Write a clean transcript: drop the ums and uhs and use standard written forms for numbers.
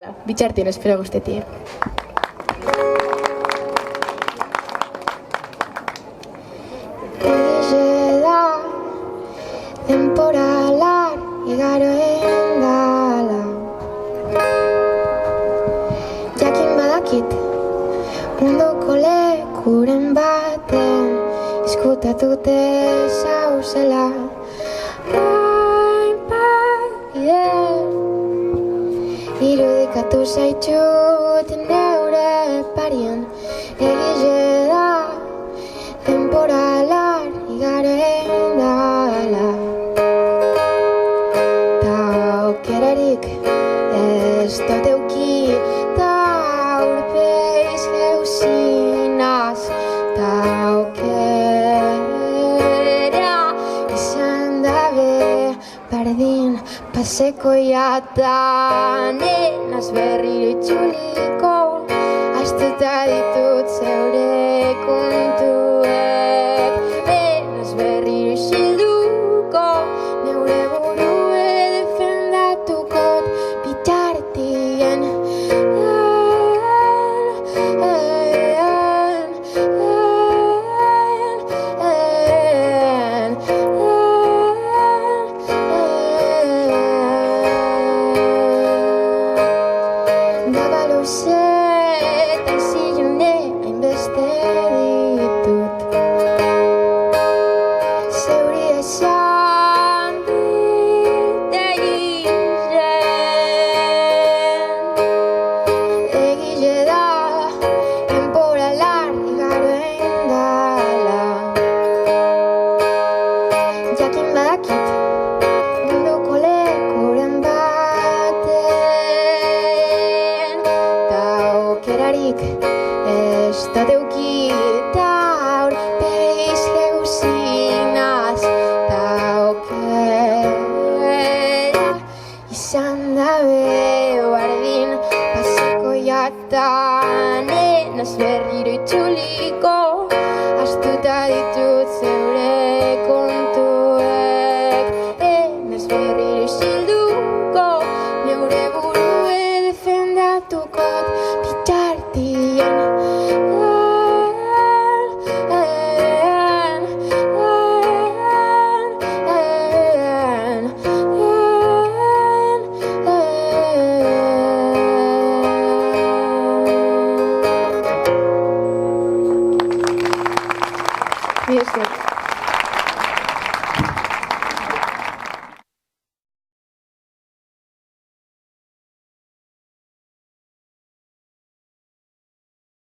Bitxartien espero guztetik. Egize da temporalar igaroen dala. Jakin badakit munduko lekuren baten izkutatute zauzela. Irudikatu zaitxut neure parien. Egize da temporalar igaren dala. Ta aukerarik ez dut euki, ta aurpeiz geuzinaz. Ta aukera izan dabe bardin paseko jatan. Nenaz berriro itxuliko, astuta ditut zeure kontuek. Nenaz berriro isilduko, neure burue defendatukot bitartien. Eta izilune hainbeste ditut. Zeuria